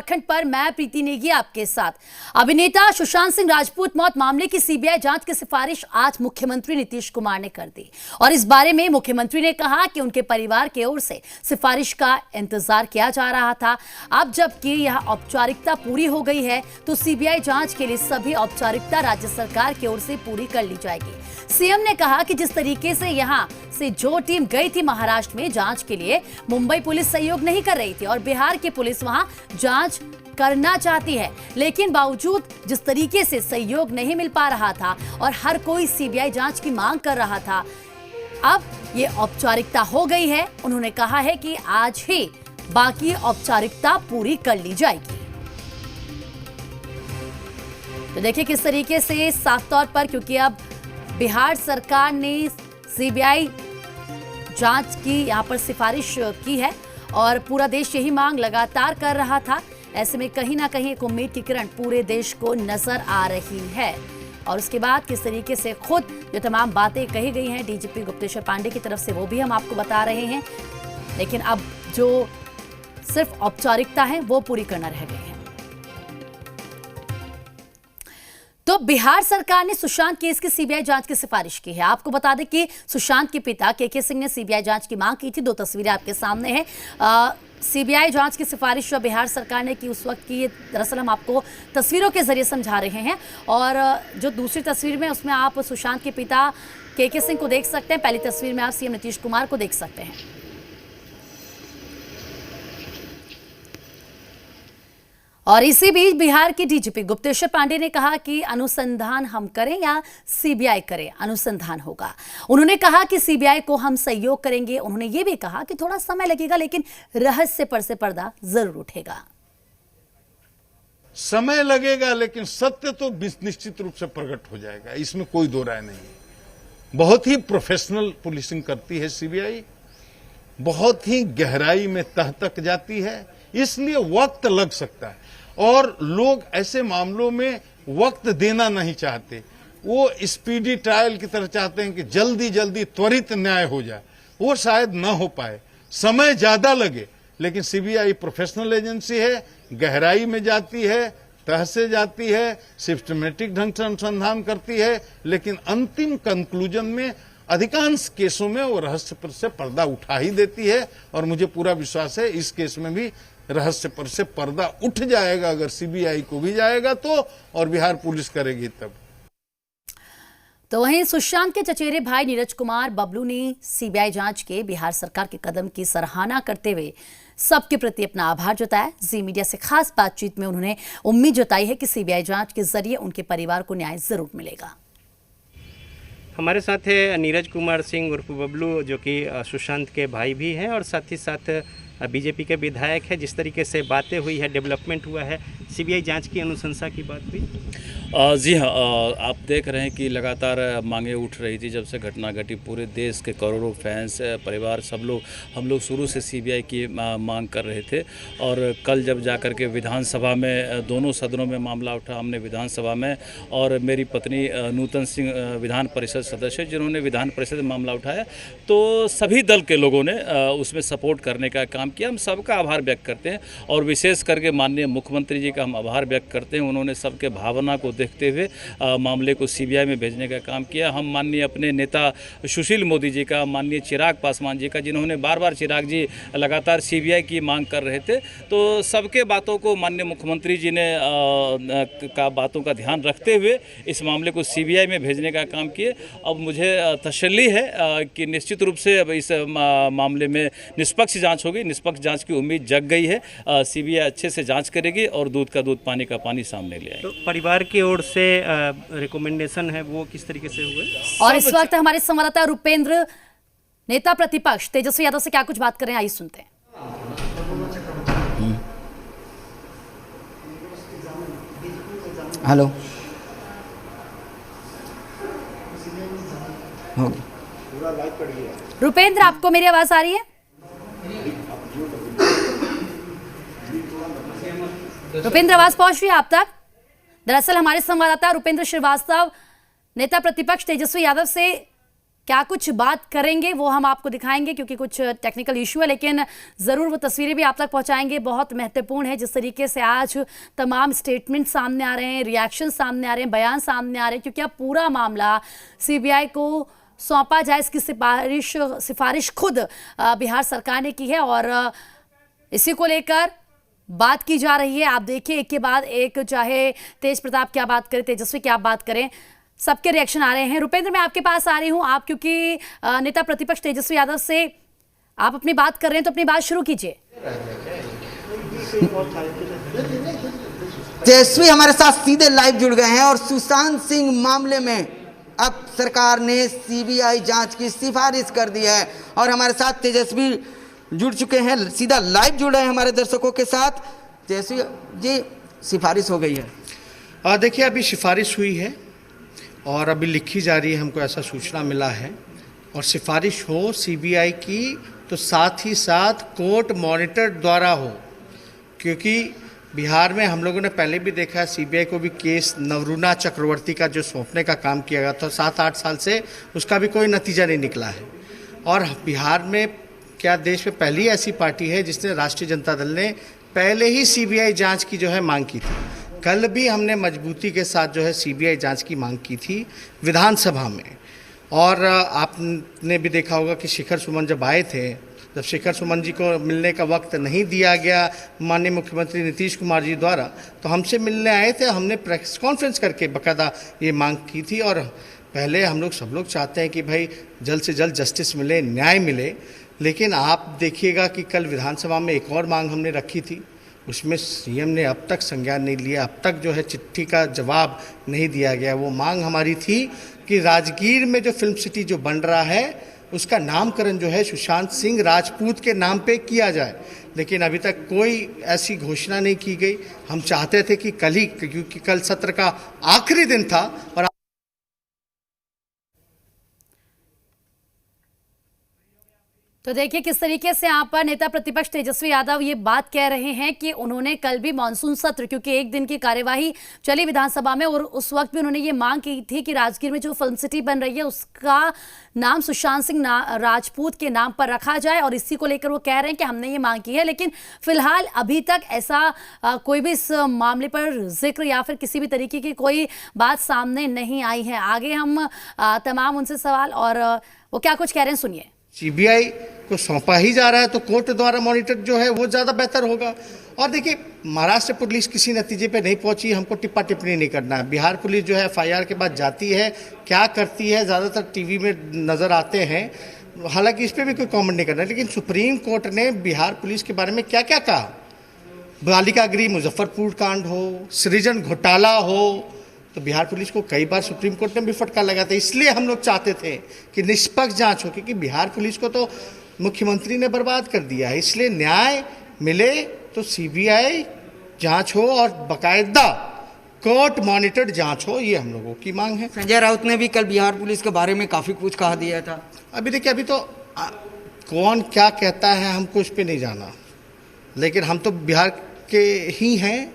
उत्तराखंड पर मैं प्रीति नेगी आपके साथ। अभिनेता सुशांत सिंह राजपूत मौत मामले की सीबीआई जांच की सिफारिश आज मुख्यमंत्री नीतीश कुमार ने कर दी और इस बारे में मुख्यमंत्री ने कहा कि उनके परिवार की ओर से सिफारिश का इंतजार किया जा रहा था। अब जबकि यह औपचारिकता पूरी हो गई है तो सीबीआई जांच के लिए सभी औपचारिकता राज्य सरकार की ओर से पूरी कर ली जाएगी। सीएम ने कहा कि जिस तरीके से यहां से जो टीम गई थी महाराष्ट्र में जांच के लिए, मुंबई पुलिस सहयोग नहीं कर रही थी और बिहार की पुलिस वहां जांच करना चाहती है, लेकिन बावजूद जिस तरीके से सहयोग नहीं मिल पा रहा था और हर कोई सीबीआई जांच की मांग कर रहा था, अब ये औपचारिकता हो गई है। उन्होंने कहा है कि आज ही बाकी औपचारिकता पूरी कर ली जाएगी। तो देखिए किस तरीके से साफ तौर पर, क्योंकि अब बिहार सरकार ने सीबीआई जांच की यहां पर सिफारिश की है और पूरा देश यही मांग लगातार कर रहा था। ऐसे में कहीं ना कहीं एक उम्मीद की किरण पूरे देश को नजर आ रही है। और उसके बाद किस तरीके से खुद जो तमाम बातें कही गई हैं डीजीपी गुप्तेश्वर पांडे की तरफ से, वो भी हम आपको बता रहे हैं। लेकिन अब जो सिर्फ औपचारिकता है वो पूरी करना रह गई है। तो बिहार सरकार ने सुशांत केस की सीबीआई जांच की सिफारिश की है। आपको बता दें कि सुशांत के पिता के सिंह ने सीबीआई जांच की मांग की थी। दो तस्वीरें आपके सामने हैं। सीबीआई जांच की सिफारिश जो बिहार सरकार ने की उस वक्त की, दरअसल हम आपको तस्वीरों के जरिए समझा रहे हैं। और जो दूसरी तस्वीर में उसमें आप सुशांत के पिता के सिंह को देख सकते हैं। पहली तस्वीर में आप सीएम नीतीश कुमार को देख सकते हैं। और इसी बीच बिहार के डीजीपी गुप्तेश्वर पांडे ने कहा कि अनुसंधान हम करें या सीबीआई करे, अनुसंधान होगा। उन्होंने कहा कि सीबीआई को हम सहयोग करेंगे। उन्होंने ये भी कहा कि थोड़ा समय लगेगा लेकिन रहस्य पर से पर्दा जरूर उठेगा। समय लगेगा लेकिन सत्य तो निश्चित रूप से प्रकट हो जाएगा, इसमें कोई दो राय नहीं है। बहुत ही प्रोफेशनल पुलिसिंग करती है सीबीआई, बहुत ही गहराई में तह तक जाती है, इसलिए वक्त लग सकता है। और लोग ऐसे मामलों में वक्त देना नहीं चाहते, वो स्पीडी ट्रायल की तरह चाहते हैं कि जल्दी जल्दी त्वरित न्याय हो जाए। वो शायद न हो पाए, समय ज्यादा लगे, लेकिन सीबीआई प्रोफेशनल एजेंसी है, गहराई में जाती है, तह से जाती है, सिस्टमेटिक ढंग से अनुसंधान करती है, लेकिन अंतिम कंक्लूजन में अधिकांश केसों में वो रहस्य पर से पर्दा उठा ही देती है। और मुझे पूरा विश्वास है इस केस में भी रहस्य पर से पर्दा उठ जाएगा, अगर सीबीआई को भी जाएगा तो, और बिहार पुलिस करेगी तब। तो वहीं सुशांत के चचेरे भाई नीरज कुमार बबलू ने सीबीआई जांच के बिहार सरकार के कदम की सराहना करते हुए सबके प्रति अपना आभार जताया। जी मीडिया से खास बातचीत में उन्होंने उम्मीद जताई है कि सीबीआई जांच के जरिए उनके परिवार को न्याय जरूर मिलेगा। हमारे साथ है नीरज कुमार सिंह उर्फ बबलू, जो कि सुशांत के भाई भी हैं और साथ ही साथ बीजेपी के विधायक है। जिस तरीके से बातें हुई है, डेवलपमेंट हुआ है, सीबीआई जांच की अनुशंसा की बात हुई। जी हाँ, आप देख रहे हैं कि लगातार मांगे उठ रही थी जब से घटना घटी। पूरे देश के करोड़ों फैंस, परिवार, सब लोग, हम लोग शुरू से सीबीआई की मांग कर रहे थे। और कल जब जाकर के विधानसभा में दोनों सदनों में मामला उठा, हमने विधानसभा में, और मेरी पत्नी नूतन सिंह विधान परिषद सदस्य जिन्होंने विधान परिषद में मामला उठाया, तो सभी दल के लोगों ने उसमें सपोर्ट करने का काम किया। हम सबका आभार व्यक्त करते हैं और विशेष करके माननीय मुख्यमंत्री जी का हम आभार व्यक्त करते हैं। उन्होंने सबके भावना को देखते हुए मामले को सीबीआई में भेजने का काम किया। हम माननीय अपने नेता सुशील मोदी जी का, माननीय चिराग पासवान जी का, जिन्होंने बार बार, चिराग जी लगातार सीबीआई की मांग कर रहे थे, तो सबके बातों को माननीय मुख्यमंत्री जी ने बातों का ध्यान रखते हुए इस मामले को सीबीआई में भेजने का काम किए। अब मुझे तसल्ली है कि निश्चित रूप से अब इस मामले में निष्पक्ष जाँच होगी। निष्पक्ष जांच की उम्मीद जग गई है। सीबीआई अच्छे से जांच करेगी और दूध का दूध, पानी का पानी सामने ले आएगी। तो परिवार की ओर से रिकमेंडेशन है, वो किस तरीके से हुए? और इस वक्त हमारे संवाददाता रुपेंद्र नेता प्रतिपक्ष तेजस्वी यादव से क्या कुछ बात करें, आइए सुनते हैं। हेलो, रुपेंद्र, आपको मेरी आवाज आ रही है? रुपेंद्र, आवाज पहुंच रही है आप तक? दरअसल हमारे संवाददाता रुपेंद्र श्रीवास्तव नेता प्रतिपक्ष तेजस्वी यादव से क्या कुछ बात करेंगे वो हम आपको दिखाएंगे, क्योंकि कुछ टेक्निकल इशू है, लेकिन ज़रूर वो तस्वीरें भी आप तक पहुंचाएंगे। बहुत महत्वपूर्ण है जिस तरीके से आज तमाम स्टेटमेंट सामने आ रहे हैं, रिएक्शन सामने आ रहे हैं, बयान सामने आ रहे हैं, क्योंकि अब पूरा मामला सीबीआई को सौंपा जाए, इसकी सिफारिश खुद बिहार सरकार ने की है और इसी को लेकर बात की जा रही है। आप देखिए एक के बाद एक, चाहे तेज प्रताप क्या बात करें, तेजस्वी क्या बात करें, सबके रिएक्शन आ रहे हैं। रुपेंद्र, मैं आपके पास आ रही हूं, आप क्योंकि नेता प्रतिपक्ष तेजस्वी यादव से आप अपनी बात कर रहे हैं तो अपनी बात शुरू कीजिए। तेजस्वी हमारे साथ सीधे लाइव जुड़ गए हैं और सुशांत सिंह मामले में अब सरकार ने सीबीआई जांच की सिफारिश कर दी है और हमारे साथ तेजस्वी जुड़ चुके हैं, सीधा लाइव जुड़ रहे हैं हमारे दर्शकों के साथ। तेजस्वी जी, सिफारिश हो गई है? देखिए, अभी सिफारिश हुई है और अभी लिखी जा रही है, हमको ऐसा सूचना मिला है। और सिफारिश हो सीबीआई की तो साथ ही साथ कोर्ट मॉनिटर द्वारा हो, क्योंकि बिहार में हम लोगों ने पहले भी देखा है सीबीआई को भी केस नवरूणा चक्रवर्ती का जो सौंपने का काम किया गया था 7-8 साल से, उसका भी कोई नतीजा नहीं निकला है। और बिहार में क्या देश में पहली ऐसी पार्टी है जिसने राष्ट्रीय जनता दल ने पहले ही सीबीआई जांच की जो है मांग की थी। कल भी हमने मजबूती के साथ जो है सीबीआई जांच की मांग की थी विधानसभा में। और आपने भी देखा होगा कि शिखर सुमन जब आए थे, जब शिखर सुमन जी को मिलने का वक्त नहीं दिया गया माननीय मुख्यमंत्री नीतीश कुमार जी द्वारा, तो हमसे मिलने आए थे, हमने प्रेस कॉन्फ्रेंस करके बाकायदा ये मांग की थी। और पहले हम लोग सब लोग चाहते हैं कि भाई जल्द से जल्द जस्टिस मिले, न्याय मिले, लेकिन आप देखिएगा कि कल विधानसभा में एक और मांग हमने रखी थी, उसमें सीएम ने अब तक संज्ञान नहीं लिया, अब तक जो है चिट्ठी का जवाब नहीं दिया गया। वो मांग हमारी थी कि राजगीर में जो फिल्म सिटी जो बन रहा है उसका नामकरण जो है सुशांत सिंह राजपूत के नाम पे किया जाए, लेकिन अभी तक कोई ऐसी घोषणा नहीं की गई। हम चाहते थे कि कल ही, क्योंकि कल सत्र का आखिरी दिन था और तो देखिए किस तरीके से यहाँ पर नेता प्रतिपक्ष तेजस्वी यादव ये बात कह रहे हैं कि उन्होंने कल भी मानसून सत्र, क्योंकि एक दिन की कार्यवाही चली विधानसभा में, और उस वक्त भी उन्होंने ये मांग की थी कि राजगीर में जो फिल्म सिटी बन रही है उसका नाम सुशांत सिंह राजपूत के नाम पर रखा जाए, और इसी को लेकर वो कह रहे हैं कि हमने ये मांग की है। लेकिन फिलहाल अभी तक ऐसा कोई भी इस मामले पर जिक्र या फिर किसी भी तरीके की कोई बात सामने नहीं आई है। आगे हम तमाम उनसे सवाल, और वो क्या कुछ कह रहे हैं सुनिए। सीबीआई को सौंपा ही जा रहा है तो कोर्ट द्वारा मॉनिटर जो है वो ज़्यादा बेहतर होगा। और देखिए, महाराष्ट्र पुलिस किसी नतीजे पे नहीं पहुंची, हमको टिप्पा टिप्पणी नहीं करना है। बिहार पुलिस जो है एफआईआर के बाद जाती है, क्या करती है ज़्यादातर टीवी में नज़र आते हैं, हालांकि इस पर भी कोई कॉमेंट नहीं करना है। लेकिन सुप्रीम कोर्ट ने बिहार पुलिस के बारे में क्या क्या कहा, बालिका गृह मुजफ्फरपुर कांड हो, सृजन घोटाला हो, तो बिहार पुलिस को कई बार सुप्रीम कोर्ट ने भी फटकार लगाया था। इसलिए हम लोग चाहते थे कि निष्पक्ष जांच हो, क्योंकि बिहार पुलिस को तो मुख्यमंत्री ने बर्बाद कर दिया है। इसलिए न्याय मिले तो सीबीआई जांच हो और बाकायदा कोर्ट मॉनिटर्ड जांच हो, ये हम लोगों की मांग है। संजय राउत ने भी कल बिहार पुलिस के बारे में काफ़ी कुछ कहा दिया था। अभी देखिए, अभी तो कौन क्या कहता है हमको इस पर नहीं जाना, लेकिन हम तो बिहार के ही हैं,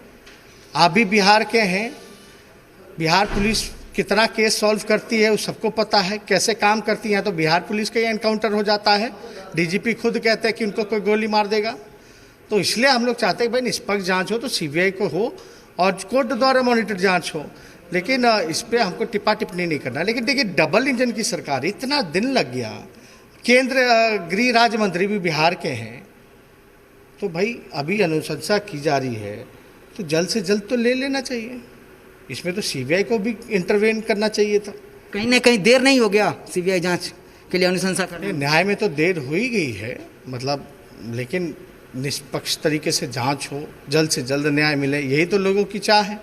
आप भी बिहार के हैं। बिहार पुलिस कितना केस सॉल्व करती है वो सबको पता है, कैसे काम करती है। तो बिहार पुलिस का ही एनकाउंटर हो जाता है, डीजीपी खुद कहते हैं कि उनको कोई गोली मार देगा। तो इसलिए हम लोग चाहते हैं भाई निष्पक्ष जांच हो तो सीबीआई को हो और कोर्ट द्वारा मॉनिटर जांच हो, लेकिन इस पर हमको टिप्पा टिप्पणी नहीं करना। लेकिन देखिए, डबल इंजन की सरकार, इतना दिन लग गया, केंद्र गृह राज्य मंत्री भी बिहार के हैं, तो भाई अभी अनुशंसा की जा रही है तो जल्द से जल्द तो ले लेना चाहिए। इसमें तो सीबीआई को भी इंटरवेन करना चाहिए था। कहीं ना कहीं देर नहीं हो गया सीबीआई जांच के लिए अनुशंसा करने? न्याय में तो देर हो ही गई है, मतलब, लेकिन निष्पक्ष तरीके से जांच हो, जल्द से जल्द न्याय मिले, यही तो लोगों की चाह है।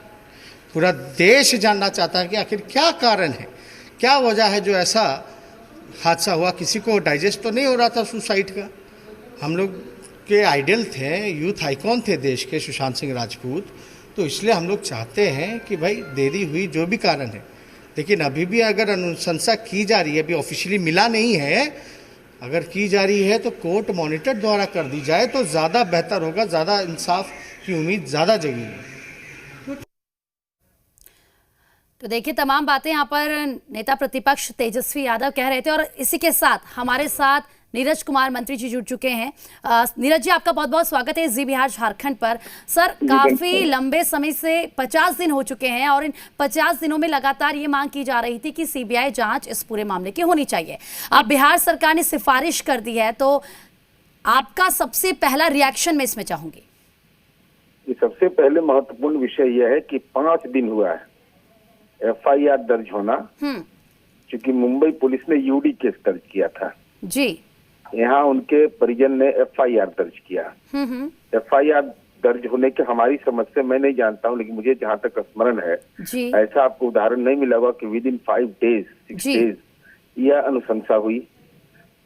पूरा देश जानना चाहता है कि आखिर क्या कारण है, क्या वजह है जो ऐसा हादसा हुआ। किसी को डाइजेस्ट तो नहीं हो रहा था सुसाइड का। हम लोग के आइडल थे, यूथ आइकॉन थे देश के सुशांत सिंह राजपूत, तो इसलिए हम लोग चाहते हैं कि भाई देरी हुई जो भी कारण है, लेकिन अभी भी अगर अनुशंसा की जा रही है, अभी ऑफिशियली मिला नहीं है, अगर की जा रही है तो कोर्ट मॉनिटर द्वारा कर दी जाए तो ज़्यादा बेहतर होगा, ज़्यादा इंसाफ की उम्मीद ज़्यादा जगेगी। तो देखिए, तमाम बातें यहाँ पर नेता प्रतिपक्ष तेजस्वी यादव कह रहे थे और इसी के साथ हमारे साथ नीरज कुमार मंत्री जी जुड़ चुके हैं। नीरज जी, आपका बहुत बहुत स्वागत है जी बिहार झारखंड पर। सर, काफी लंबे समय से 50 दिन हो चुके हैं और इन 50 दिनों में लगातार ये मांग की जा रही थी कि सीबीआई जांच इस पूरे मामले की होनी चाहिए। अब बिहार सरकार ने सिफारिश कर दी है, तो आपका सबसे पहला रिएक्शन मैं इसमें चाहूंगी। सबसे पहले महत्वपूर्ण विषय यह है कि 5 दिन हुआ है FIR दर्ज होना, क्योंकि मुंबई पुलिस ने यूडी केस दर्ज किया था जी। यहाँ उनके परिजन ने FIR दर्ज किया। FIR दर्ज होने के हमारी समझ से मैं नहीं जानता हूँ, लेकिन मुझे जहाँ तक स्मरण है जी। ऐसा आपको उदाहरण नहीं मिला होगा कि विदिन 5 डेज 6 डेज यह अनुशंसा हुई।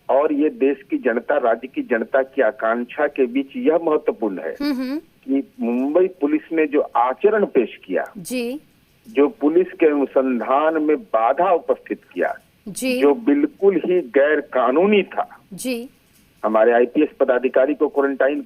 और ये देश की जनता, राज्य की जनता की आकांक्षा के बीच यह महत्वपूर्ण है कि मुंबई पुलिस ने जो आचरण पेश किया जी, जो पुलिस के अनुसंधान में बाधा उपस्थित किया जी, जो बिल्कुल ही गैर कानूनी था। जी, हमारे IPS पदाधिकारी को क्वारंटाइन,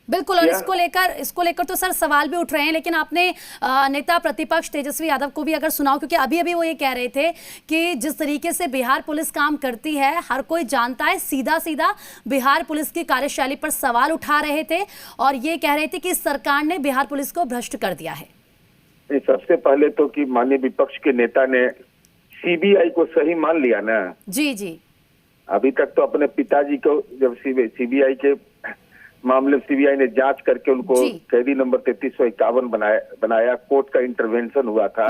बिल्कुल। और इसको लेकर तो सर सवाल भी उठ रहे हैं, लेकिन आपने नेता प्रतिपक्ष तेजस्वी यादव को भी अगर सुनाओ, क्योंकि अभी अभी वो ये कह रहे थे कि जिस तरीके से बिहार पुलिस काम करती है हर कोई जानता है, सीधा सीधा बिहार पुलिस की कार्यशैली पर सवाल उठा रहे थे और ये कह रहे थे कि सरकार ने बिहार पुलिस को भ्रष्ट कर दिया है। सबसे पहले तो कि माननीय विपक्ष के नेता ने CBI को सही मान लिया ना। जी जी। अभी तक तो अपने पिताजी को जब CBI के मामले CBI ने जांच करके उनको कैदी नंबर 3351 बनाया, कोर्ट का इंटरवेंशन हुआ था।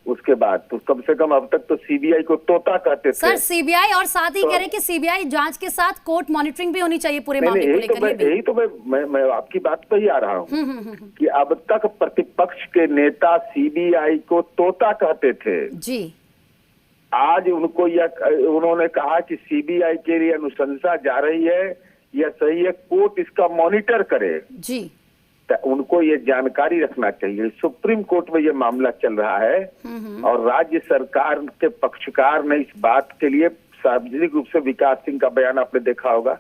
उसके बाद तो कम से कम अब तक तो CBI को तोता कहते थे सर। CBI और साथ ही कह रहे कि CBI जांच के साथ कोर्ट मॉनिटरिंग भी होनी चाहिए पूरे मामले को लेकर। यही तो मैं आपकी बात पे ही आ रहा हूँ कि अब तक प्रतिपक्ष के नेता CBI को तोता कहते थे जी। आज उनको उन्होंने कहा कि CBI के लिए अनुशंसा जा रही है, यह सही है, कोर्ट इसका मॉनिटर करे जी। तो उनको ये जानकारी रखना चाहिए। सुप्रीम कोर्ट में ये मामला चल रहा है और राज्य सरकार के पक्षकार ने इस बात के लिए सार्वजनिक रूप से, विकास सिंह का बयान आपने देखा होगा,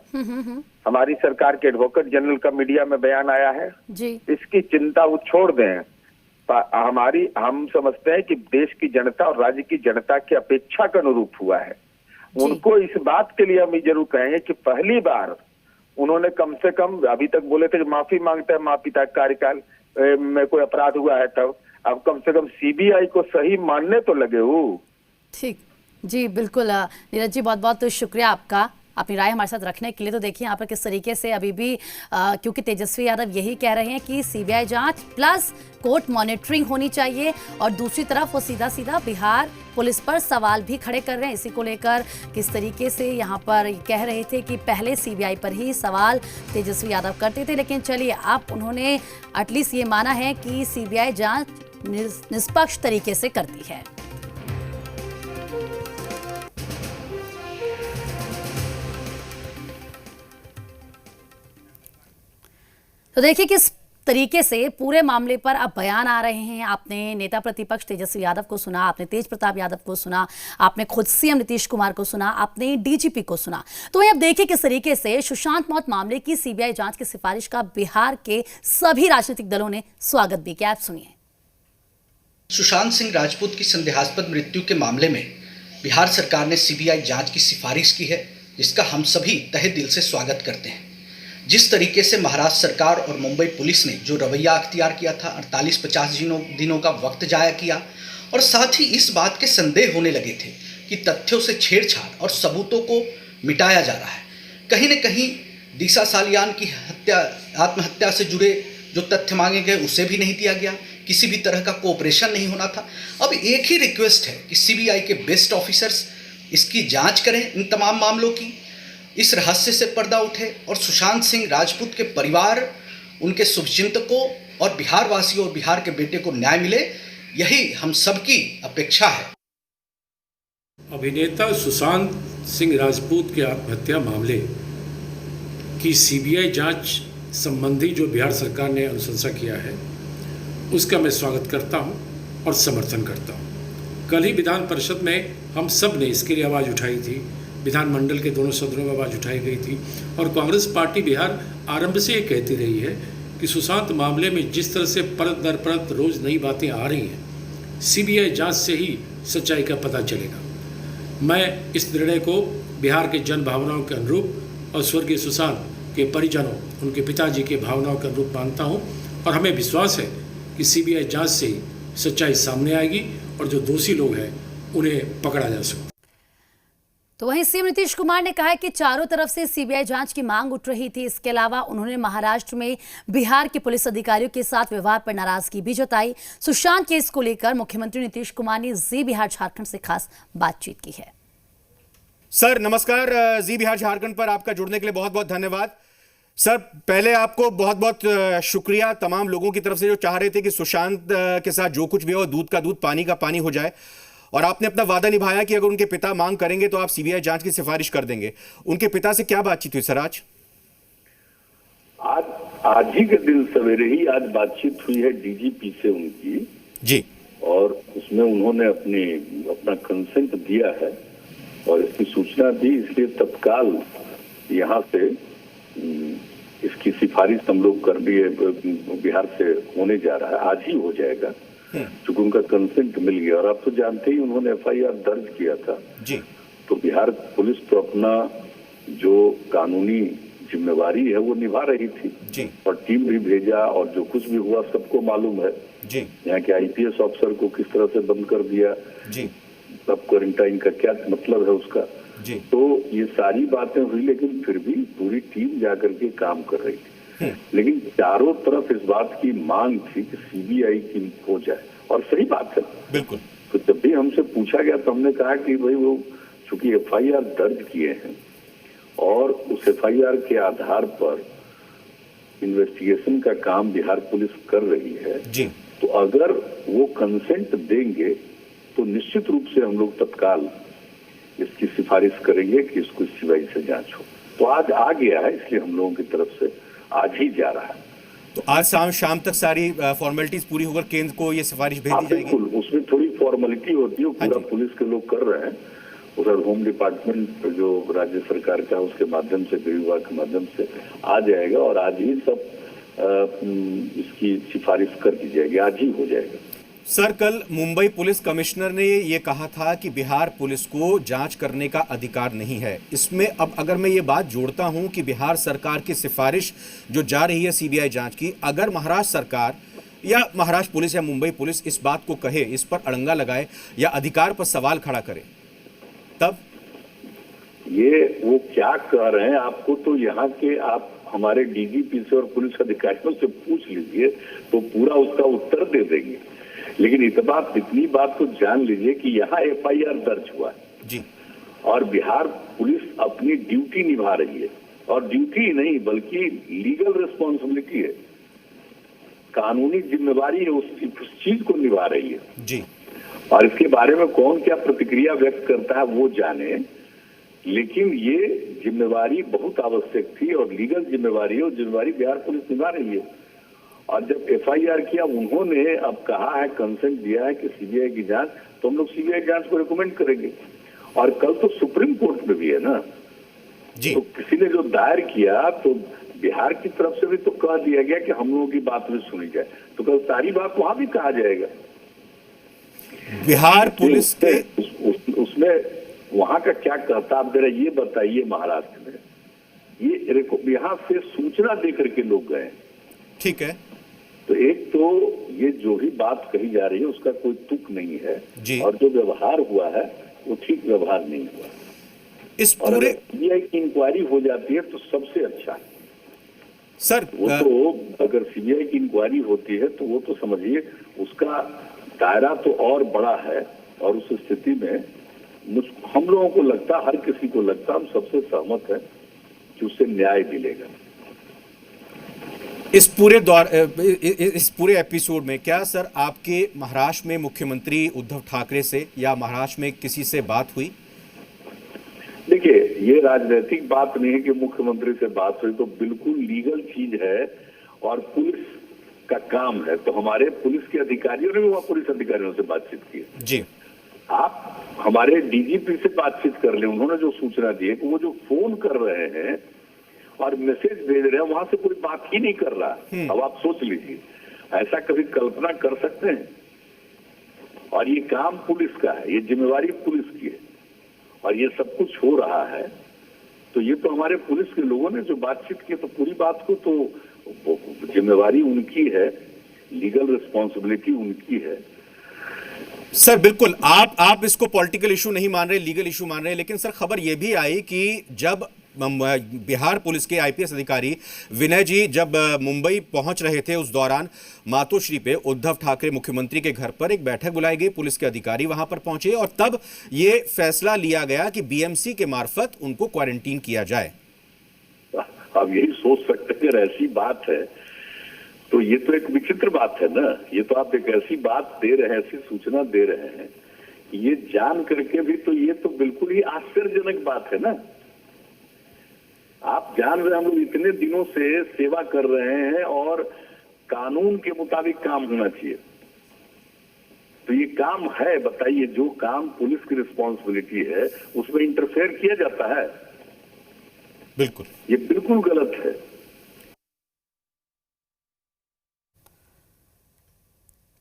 हमारी सरकार के एडवोकेट जनरल का मीडिया में बयान आया है जी। इसकी चिंता वो छोड़ दें। हम समझते हैं कि देश की जनता और राज्य की जनता की अपेक्षा के अनुरूप हुआ है। उनको इस बात के लिए हम ये जरूर कहेंगे कि पहली बार उन्होंने कम से कम, अभी तक बोले थे कि माफी मांगते हैं माँ पिता कार्यकाल में कोई अपराध हुआ है तब, अब कम से कम CBI को सही मानने तो लगे हो। ठीक जी, बिल्कुल नीरज जी, बहुत बहुत शुक्रिया आपका अपनी राय हमारे साथ रखने के लिए। तो देखिए यहाँ पर किस तरीके से अभी भी क्योंकि तेजस्वी यादव यही कह रहे हैं कि CBI जांच प्लस कोर्ट मॉनिटरिंग होनी चाहिए और दूसरी तरफ वो सीधा सीधा बिहार पुलिस पर सवाल भी खड़े कर रहे हैं। इसी को लेकर किस तरीके से यहाँ पर कह रहे थे कि पहले CBI पर ही सवाल तेजस्वी यादव करते थे, लेकिन चलिए अब उन्होंने एटलीस्ट ये माना है कि CBI जांच निष्पक्ष तरीके से करती है। तो देखिए किस तरीके से पूरे मामले पर अब बयान आ रहे हैं। आपने नेता प्रतिपक्ष तेजस्वी यादव को सुना, आपने तेज प्रताप यादव को सुना, आपने खुद CM नीतीश कुमार को सुना, आपने DGP को सुना। तो अब देखिए किस तरीके से सुशांत मौत मामले की CBI जांच की सिफारिश का बिहार के सभी राजनीतिक दलों ने स्वागत भी किया। आप सुनिए। सुशांत सिंह राजपूत की संदेहास्पद मृत्यु के मामले में बिहार सरकार ने CBI जांच की सिफारिश की है, जिसका हम सभी तहे दिल से स्वागत करते हैं। जिस तरीके से महाराष्ट्र सरकार और मुंबई पुलिस ने जो रवैया अख्तियार किया था, 48-50 दिनों का वक्त जाया किया और साथ ही इस बात के संदेह होने लगे थे कि तथ्यों से छेड़छाड़ और सबूतों को मिटाया जा रहा है। कहीं न कहीं दिशा सालियान की आत्महत्या से जुड़े जो तथ्य मांगे गए उसे भी नहीं दिया गया, किसी भी तरह का कोऑपरेशन नहीं होना था। अब एक ही रिक्वेस्ट है कि CBI के बेस्ट ऑफिसर्स इसकी जांच करें, इन तमाम मामलों की, इस रहस्य से पर्दा उठे और सुशांत सिंह राजपूत के परिवार, उनके शुभचिंतकों और बिहार वासियों और बिहार के बेटे को न्याय मिले, यही हम सबकी अपेक्षा है। अभिनेता सुशांत सिंह राजपूत के आत्महत्या मामले की CBI जांच संबंधी जो बिहार सरकार ने अनुशंसा किया है, उसका मैं स्वागत करता हूं और समर्थन करता हूं। कल ही विधान परिषद में हम सब ने इसके लिए आवाज़ उठाई थी, विधानमंडल के दोनों सदनों में आवाज़ उठाई गई थी और कांग्रेस पार्टी बिहार आरंभ से ये कहती रही है कि सुशांत मामले में जिस तरह से परत दर परत रोज़ नई बातें आ रही हैं, सीबीआई जांच से ही सच्चाई का पता चलेगा। मैं इस निर्णय को बिहार के जन भावनाओं के अनुरूप और स्वर्गीय सुशांत के परिजनों, उनके पिताजी के भावनाओं के अनुरूप मानता हूं और हमें विश्वास है कि सीबीआई जांच से ही सच्चाई सामने आएगी और जो दोषी लोग हैं उन्हें पकड़ा जा सकता। तो वहीं सीएम नीतीश कुमार ने कहा है कि चारों तरफ से सीबीआई जांच की मांग उठ रही थी। इसके अलावा उन्होंने महाराष्ट्र में बिहार के पुलिस अधिकारियों के साथ व्यवहार पर नाराजगी भी जताई। सुशांत केस को लेकर मुख्यमंत्री नीतीश कुमार ने जी बिहार झारखंड से खास बातचीत की है। सर नमस्कार, जी बिहार झारखंड पर आपका जुड़ने के लिए बहुत बहुत धन्यवाद। सर पहले आपको बहुत बहुत शुक्रिया तमाम लोगों की तरफ से जो चाह रहे थे कि सुशांत के साथ जो कुछ भी हो दूध का दूध पानी का पानी हो जाए, और आपने अपना वादा निभाया कि अगर उनके पिता मांग करेंगे तो आप सीबीआई जांच की सिफारिश कर देंगे। उनके पिता से क्या बातचीत हुई सर आज ही के दिन सवेरे ही आज बातचीत हुई है डीजीपी से उनकी जी, और उसमें उन्होंने अपना कंसेंट दिया है और इसकी सूचना दी, इसलिए तत्काल यहाँ से इसकी सिफारिश हम लोग कर दिए, बिहार से होने जा रहा है, आज ही हो जाएगा क्योंकि उनका कंसेंट मिल गया। और आप तो जानते ही उन्होंने एफआईआर दर्ज किया था जी, तो बिहार पुलिस तो अपना जो कानूनी जिम्मेवारी है वो निभा रही थी जी, और टीम भी भेजा और जो कुछ भी हुआ सबको मालूम है जी, यहाँ के आईपीएस ऑफिसर को किस तरह से बंद कर दिया जी, सब क्वारंटाइन का क्या मतलब है उसका जी, तो ये सारी बातें हुई, लेकिन फिर भी पूरी टीम जाकर के काम कर रही थी। लेकिन चारों तरफ इस बात की मांग थी कि सीबीआई की हो जाए, और सही बात है बिल्कुल। तो जब भी हमसे पूछा गया तो हमने कहा कि भाई वो चूंकि एफआईआर दर्ज किए हैं और उस एफआईआर के आधार पर इन्वेस्टिगेशन का काम बिहार पुलिस कर रही है जी, तो अगर वो कंसेंट देंगे तो निश्चित रूप से हम लोग तत्काल इसकी सिफारिश करेंगे कि इसको सीबीआई से जांच हो। तो आज आ गया है, इसलिए हम लोगों की तरफ से आज ही जा रहा है। तो आज शाम तक सारी फॉर्मेलिटीज पूरी होकर केंद्र को ये सिफारिश भेज दी जाएगी। बिल्कुल, उसमें थोड़ी फॉर्मेलिटी होती है, पूरा पुलिस के लोग कर रहे हैं, उधर होम डिपार्टमेंट जो राज्य सरकार का उसके माध्यम से, गृह विभाग के माध्यम से आ जाएगा और आज ही सब इसकी सिफारिश कर दी जाएगी, आज ही हो जाएगा। सर कल मुंबई पुलिस कमिश्नर ने ये कहा था कि बिहार पुलिस को जांच करने का अधिकार नहीं है। इसमें अब अगर मैं ये बात जोड़ता हूं कि बिहार सरकार की सिफारिश जो जा रही है सीबीआई जांच की, अगर महाराष्ट्र सरकार या महाराष्ट्र पुलिस या मुंबई पुलिस इस बात को कहे, इस पर अड़ंगा लगाए या अधिकार पर सवाल खड़ा करे, तब ये वो क्या कह रहे हैं आपको तो यहाँ के आप हमारे डीजीपी से और पुलिस अधिकारियों से पूछ लीजिए तो पूरा उसका उत्तर दे देंगे। लेकिन इतनी बात तो जान लीजिए कि यहाँ एफआईआर दर्ज हुआ है जी, और बिहार पुलिस अपनी ड्यूटी निभा रही है, और ड्यूटी ही नहीं बल्कि लीगल रिस्पॉन्सिबिलिटी है, कानूनी जिम्मेवारी है, उस चीज को निभा रही है जी। और इसके बारे में कौन क्या प्रतिक्रिया व्यक्त करता है वो जाने, लेकिन ये जिम्मेवारी बहुत आवश्यक थी और लीगल जिम्मेवारी है, और जिम्मेवारी बिहार पुलिस निभा रही है। और जब एफआईआर किया उन्होंने अब कहा है, कंसेंट दिया है कि सीबीआई की जांच, तो हम लोग सीबीआई जांच को रिकमेंड करेंगे। और कल तो सुप्रीम कोर्ट में भी है ना जी, तो किसी ने जो दायर किया तो बिहार की तरफ से भी तो कह दिया गया कि हम लोगों की बात भी सुनी जाए, तो कल सारी बात वहां भी कहा जाएगा। बिहार पुलिस के उसमें वहां का क्या कहता, आप जरा ये बताइए। महाराष्ट्र में ये यहाँ से सूचना देकर के लोग गए, ठीक है, तो एक तो ये जो भी बात कही जा रही है उसका कोई तुक नहीं है जी, और जो व्यवहार हुआ है वो ठीक व्यवहार नहीं हुआ। इस पूरे सीबीआई की इंक्वायरी हो जाती है तो सबसे अच्छा है सर। वो तो अगर सीबीआई की इंक्वायरी होती है तो वो तो समझिए उसका दायरा तो और बड़ा है, और उस स्थिति में हम लोगों को लगता, हर किसी को लगता, हम सबसे सहमत है कि उससे न्याय मिलेगा। इस पूरे एपिसोड में क्या सर आपके महाराष्ट्र में मुख्यमंत्री उद्धव ठाकरे से या महाराष्ट्र में किसी से बात हुई? देखिए, ये राजनीतिक बात नहीं है कि मुख्यमंत्री से बात हुई, तो बिल्कुल लीगल चीज है और पुलिस का काम है, तो हमारे पुलिस के अधिकारियों ने भी वहाँ पुलिस अधिकारियों से बातचीत की जी। आप हमारे डीजीपी से बातचीत कर ले, उन्होंने जो सूचना दी है कि वो जो फोन कर रहे हैं और मैसेज भेज रहे हैं वहां से कोई बात ही नहीं कर रहा। अब आप सोच लीजिए, ऐसा कभी कल्पना कर सकते हैं? और ये काम पुलिस का है, ये जिम्मेवारी पुलिस की है, और ये सब कुछ हो रहा है तो ये तो हमारे पुलिस के लोगों ने जो बातचीत की, तो पूरी बात को तो जिम्मेवारी उनकी है, लीगल रिस्पॉन्सिबिलिटी उनकी है। सर बिल्कुल, आप इसको पॉलिटिकल इशू नहीं मान रहे, लीगल इशू मान रहे हैं, लेकिन सर खबर यह भी आई कि जब बिहार पुलिस के आईपीएस अधिकारी विनय जी जब मुंबई पहुंच रहे थे, उस दौरान मातोश्री पे उद्धव ठाकरे मुख्यमंत्री के घर पर एक बैठक बुलाई गई, पुलिस के अधिकारी वहां पर पहुंचे और तब ये फैसला लिया गया कि बीएमसी के मार्फत उनको क्वारंटीन किया जाए। आप यही सोच सकते हैं, अगर ऐसी बात है तो ये तो एक विचित्र बात है ना। ये तो आप एक ऐसी बात दे रहे हैं, ऐसी सूचना दे रहे हैं, ये जान करके भी तो ये तो बिल्कुल ही आश्चर्यजनक बात है ना। आप जान रहे, हम लोग इतने दिनों से सेवा कर रहे हैं और कानून के मुताबिक काम होना चाहिए, तो ये काम है, बताइए, जो काम पुलिस की रिस्पॉन्सिबिलिटी है उसमें इंटरफेयर किया जाता है, बिल्कुल, ये बिल्कुल गलत है।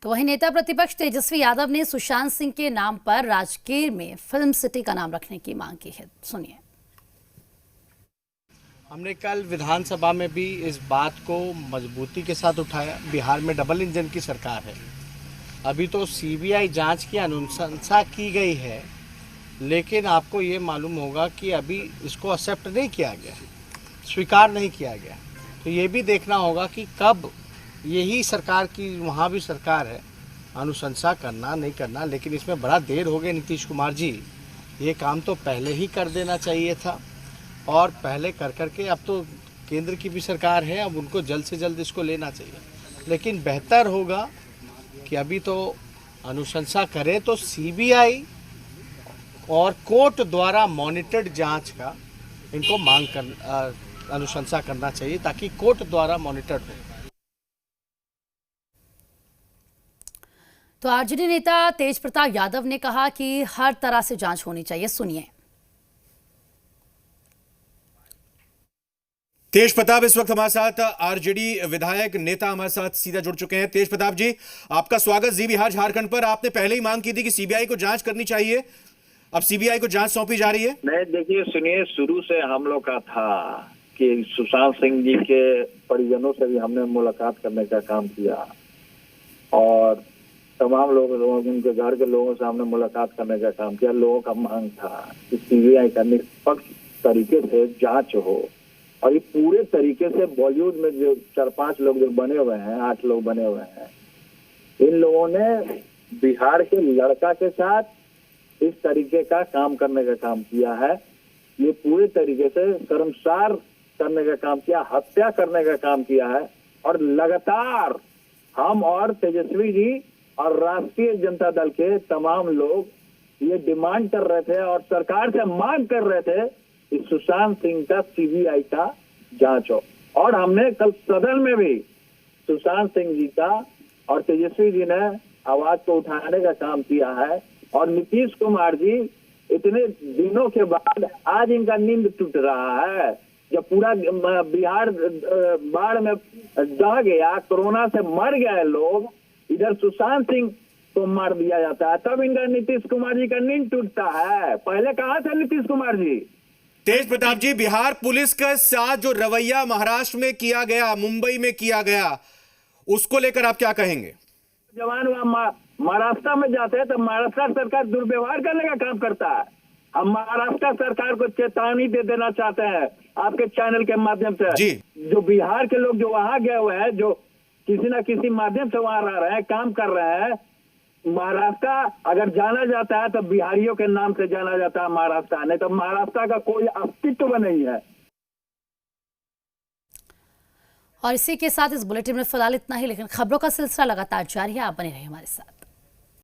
तो वहीं नेता प्रतिपक्ष तेजस्वी यादव ने सुशांत सिंह के नाम पर राजगीर में फिल्म सिटी का नाम रखने की मांग की है, सुनिए। हमने कल विधानसभा में भी इस बात को मजबूती के साथ उठाया। बिहार में डबल इंजन की सरकार है, अभी तो सीबीआई जांच की अनुशंसा की गई है, लेकिन आपको ये मालूम होगा कि अभी इसको एक्सेप्ट नहीं किया गया, स्वीकार नहीं किया गया। तो ये भी देखना होगा कि कब यही सरकार की, वहाँ भी सरकार है, अनुशंसा करना नहीं करना, लेकिन इसमें बड़ा देर हो गया। नीतीश कुमार जी, ये काम तो पहले ही कर देना चाहिए था, और पहले कर करके, अब तो केंद्र की भी सरकार है, अब उनको जल्द से जल्द इसको लेना चाहिए। लेकिन बेहतर होगा कि अभी तो अनुशंसा करें तो सीबीआई और कोर्ट द्वारा मॉनिटर्ड जांच का इनको मांग कर अनुशंसा करना चाहिए, ताकि कोर्ट द्वारा मॉनिटर्ड हो। तो आरजेडी नेता तेज प्रताप यादव ने कहा कि हर तरह से जांच होनी चाहिए, सुनिए। तेज प्रताप इस वक्त हमारे साथ आरजेडी विधायक नेता हमारे साथ सीधा जुड़ चुके हैं। तेज प्रताप जी, आपका स्वागत जी बिहार झारखंड पर। आपने पहले ही मांग की थी कि सीबीआई को जांच करनी चाहिए, अब सीबीआई को जांच सौंपी जा रही है। नहीं, देखिए, सुनिए, शुरू से हम लोग का था कि सुशांत सिंह जी के परिजनों से भी हमने मुलाकात करने का काम किया, और तमाम लोग, उनके घर के लोगों से हमने मुलाकात करने का काम किया। लोगों का मांग था कि सीबीआई का निष्पक्ष तरीके से जांच हो, और ये पूरे तरीके से बॉलीवुड में जो 4-5 लोग जो बने हुए हैं, 8 लोग बने हुए हैं, इन लोगों ने बिहार के लड़का के साथ इस तरीके का काम करने का काम किया है। ये पूरे तरीके से शर्मसार करने का काम किया, हत्या करने का काम किया है, और लगातार हम और तेजस्वी जी और राष्ट्रीय जनता दल के तमाम लोग ये डिमांड कर रहे थे और सरकार से मांग कर रहे थे कि सुशांत सिंह का सीबीआई का जांच हो। और हमने कल सदन में भी सुशांत सिंह जी का और तेजस्वी जी ने आवाज को उठाने का काम किया है, और नीतीश कुमार जी इतने दिनों के बाद आज इनका नींद टूट रहा है। जब पूरा बिहार बाढ़ में दह गया, कोरोना से मर गए लोग, इधर सुशांत सिंह को मार दिया जाता है, तब इनका नीतीश कुमार जी का नींद टूटता है। पहले कहाँ थे नीतीश कुमार जी? तेज प्रताप जी, बिहार पुलिस के साथ जो रवैया महाराष्ट्र में किया गया, मुंबई में किया गया, उसको लेकर आप क्या कहेंगे? जवान वहां महाराष्ट्र में जाते हैं तो महाराष्ट्र सरकार दुर्व्यवहार करने का काम करता है। हम महाराष्ट्र सरकार को चेतावनी दे देना चाहते हैं आपके चैनल के माध्यम से जी। जो बिहार के लोग जो वहां गए हुए हैं, जो किसी न किसी माध्यम से वहां रह रहे हैं, काम कर रहे हैं, महाराष्ट्र अगर जाना जाता है तो बिहारियों के नाम से जाना जाता है महाराष्ट्र, नहीं तो महाराष्ट्र का कोई अस्तित्व नहीं है। और इसी के साथ इस बुलेटिन में फिलहाल इतना ही, लेकिन खबरों का सिलसिला लगातार जारी है, आप बने रहिए हमारे साथ।